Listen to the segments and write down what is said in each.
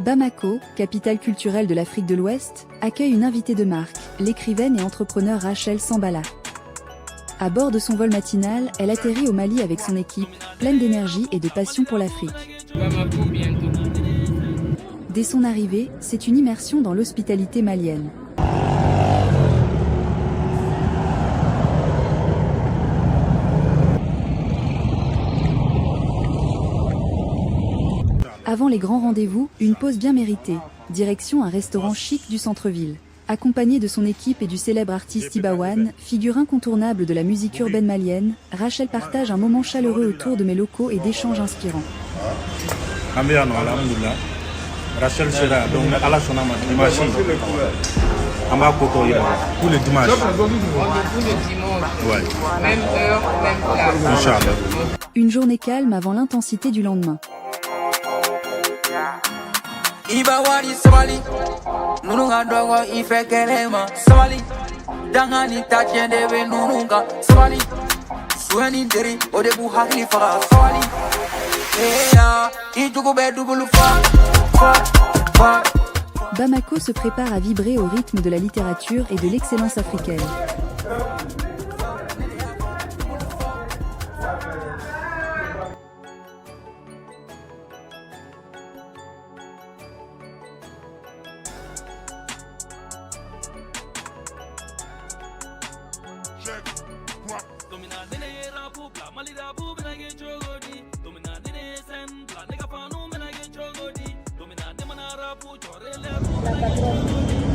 Bamako, capitale culturelle de l'Afrique de l'Ouest, accueille une invitée de marque, l'écrivaine et entrepreneur Rachel Sambala. À bord de son vol matinal, elle atterrit au Mali avec son équipe, pleine d'énergie et de passion pour l'Afrique. Dès son arrivée, c'est une immersion dans l'hospitalité malienne. Avant les grands rendez-vous, une pause bien méritée. Direction un restaurant chic du centre-ville. Accompagnée de son équipe et du célèbre artiste Ibawan, figure incontournable de la musique urbaine malienne, Rachel partage un moment chaleureux autour de mes locaux et d'échanges inspirants. Rachel sera donc à la sonama dimanche. Tous les dimanches. Ouais. Même heure, même place. Inch'Allah. Une journée calme avant l'intensité du lendemain. Ibawani sabali nununga dogo ife kelema sabali dangani tachende be nununga sabali sueni deri odebu hakli faga sabali ya itugo be dubulu fa. Bamako se prépare à vibrer au rythme de la littérature et de l'excellence africaine.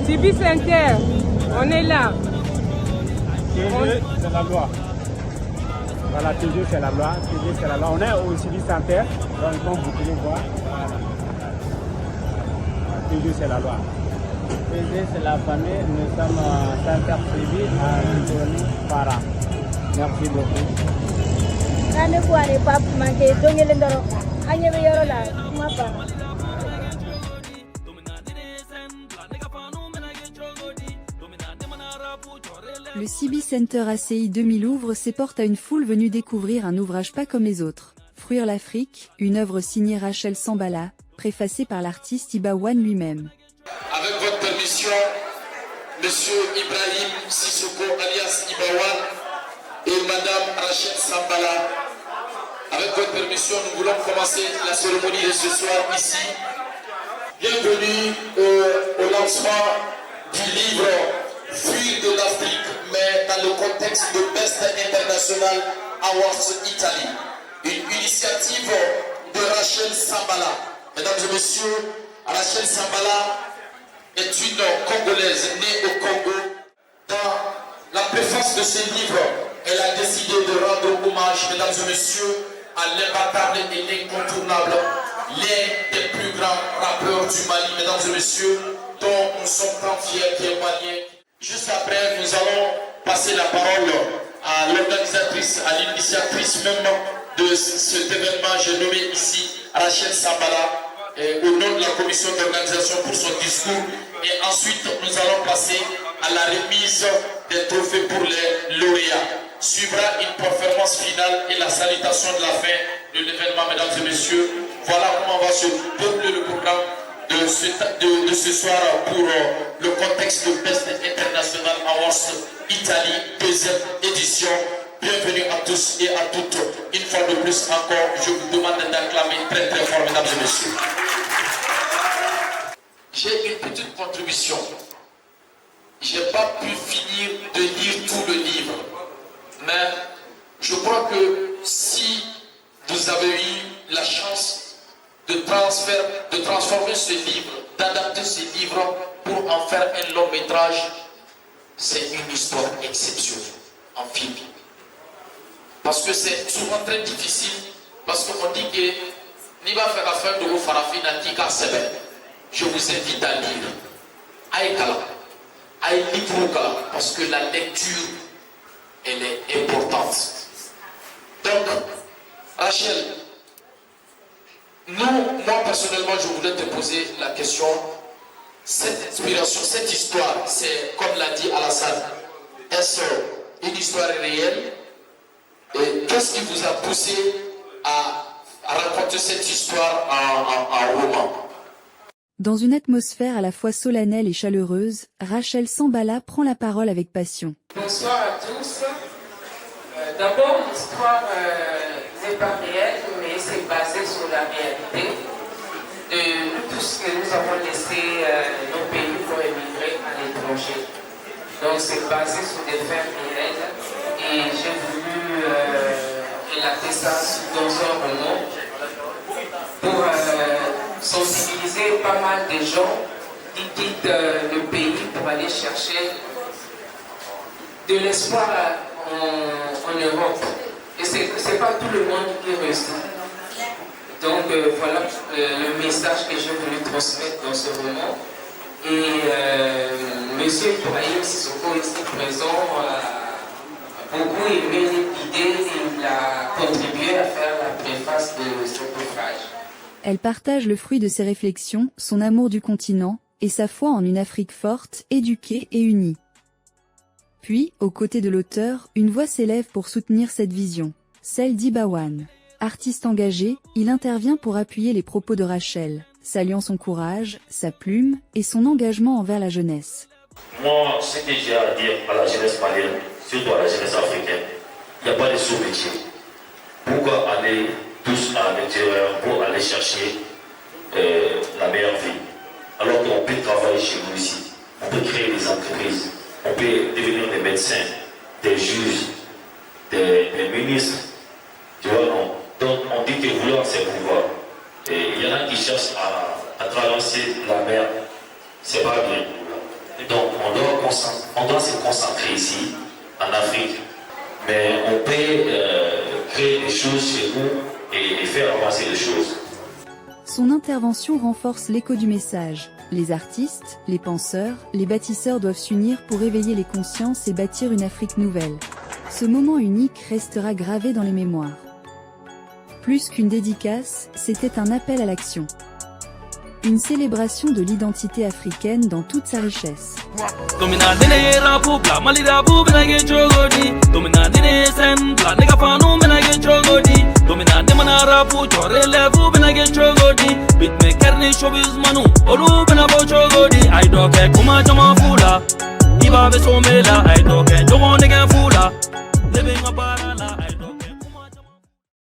Cibi Center, on est là. C'est la loi. Voilà, toujours c'est la loi. Toujours c'est la loi. On est au Cibi Center, donc comme vous pouvez voir. Voilà. Toujours c'est la loi. Toujours c'est la famille. Nous sommes Center Cibi à Anthony Para. Merci beaucoup. Le Cibi Center ACI 2000 ouvre ses portes à une foule venue découvrir un ouvrage pas comme les autres. Fruire l'Afrique, une œuvre signée Rachel Sambala, préfacée par l'artiste Ibawan lui-même. Avec votre permission, Monsieur Ibrahim Sissoko alias Ibawan et Madame Rachel Sambala, avec votre permission, nous voulons commencer la cérémonie de ce soir ici. Bienvenue au lancement du livre Fuir de l'Afrique, mais dans le contexte de Best International Awards Italie. Une initiative de Rachel Sambala. Mesdames et messieurs, Rachel Sambala est une Congolaise née au Congo. Dans la préface de ce livre, elle a décidé de rendre hommage, mesdames et messieurs, à l'imbattable et l'incontournable, l'un des plus grands rappeurs du Mali, mesdames et messieurs, dont nous sommes tant fiers qui est malien. Juste après, nous allons passer la parole à l'organisatrice, à l'initiatrice même de cet événement, j'ai nommé ici Rachel Sambala, au nom de la commission d'organisation pour son discours. Et ensuite, nous allons passer à la remise des trophées pour les lauréats. Suivra une performance finale et la salutation de la fin de l'événement, mesdames et messieurs. Voilà comment va se dérouler le programme de ce soir pour le contexte de Best International Awards Italie, deuxième édition. Bienvenue à tous et à toutes. Une fois de plus encore, je vous demande d'acclamer très très fort, mesdames et messieurs. J'ai une petite contribution. Je n'ai pas pu finir de lire tout le livre. Mais je crois que si vous avez eu la chance de transformer ce livre, d'adapter ce livre pour en faire un long métrage, c'est une histoire exceptionnelle en film. Parce que c'est souvent très difficile, parce qu'on dit que ni va faire affaire de vos farafina tika sebe. Je vous invite à lire. Aïkala, Aïlikroukala, parce que la lecture, elle est importante. Donc, Rachel, moi personnellement, je voulais te poser la question. Cette inspiration, cette histoire, c'est comme l'a dit Alassane, est-ce une histoire réelle? Et qu'est-ce qui vous a poussé à raconter cette histoire en roman? Dans une atmosphère à la fois solennelle et chaleureuse, Rachel Sambala prend la parole avec passion. Bonsoir à tous. D'abord, l'histoire n'est pas réelle, mais c'est basé sur la réalité de nous tous que nous avons laissé nos pays pour émigrer à l'étranger. Donc c'est basé sur des faits réels et j'ai voulu relater ça dans un roman pour sensibiliser pas mal de gens qui quittent le pays pour aller chercher de l'espoir en Europe. Et c'est pas tout le monde qui réussit. Donc voilà le message que j'ai voulu transmettre dans ce roman. Et Monsieur Ibrahim Sissoko ici présent a beaucoup aimé l'idée et il a contribué à faire la préface de ce ouvrage. Elle partage le fruit de ses réflexions, son amour du continent, et sa foi en une Afrique forte, éduquée et unie. Puis, aux côtés de l'auteur, une voix s'élève pour soutenir cette vision, celle d'Ibawan. Artiste engagé, il intervient pour appuyer les propos de Rachel, saluant son courage, sa plume et son engagement envers la jeunesse. Moi, ce que j'ai à dire à la jeunesse malienne, surtout à la jeunesse africaine, il n'y a pas de sous-métier. Pourquoi aller tous à l'intérieur pour aller chercher la meilleure vie? Alors qu'on peut travailler chez nous ici, on peut créer des entreprises, on peut devenir des médecins, des juges, des ministres. Tu vois, non? Donc on dit que vouloir c'est pouvoir. Et il y en a qui cherchent à traverser la mer, c'est pas bien. Donc on doit se concentrer ici, en Afrique, mais on peut créer des choses chez nous et faire avancer les choses. Son intervention renforce l'écho du message. Les artistes, les penseurs, les bâtisseurs doivent s'unir pour éveiller les consciences et bâtir une Afrique nouvelle. Ce moment unique restera gravé dans les mémoires. Plus qu'une dédicace, c'était un appel à l'action. Une célébration de l'identité africaine dans toute sa richesse. Iba be so mela, I don't care. Don't want to get full. Living a barala, I don't.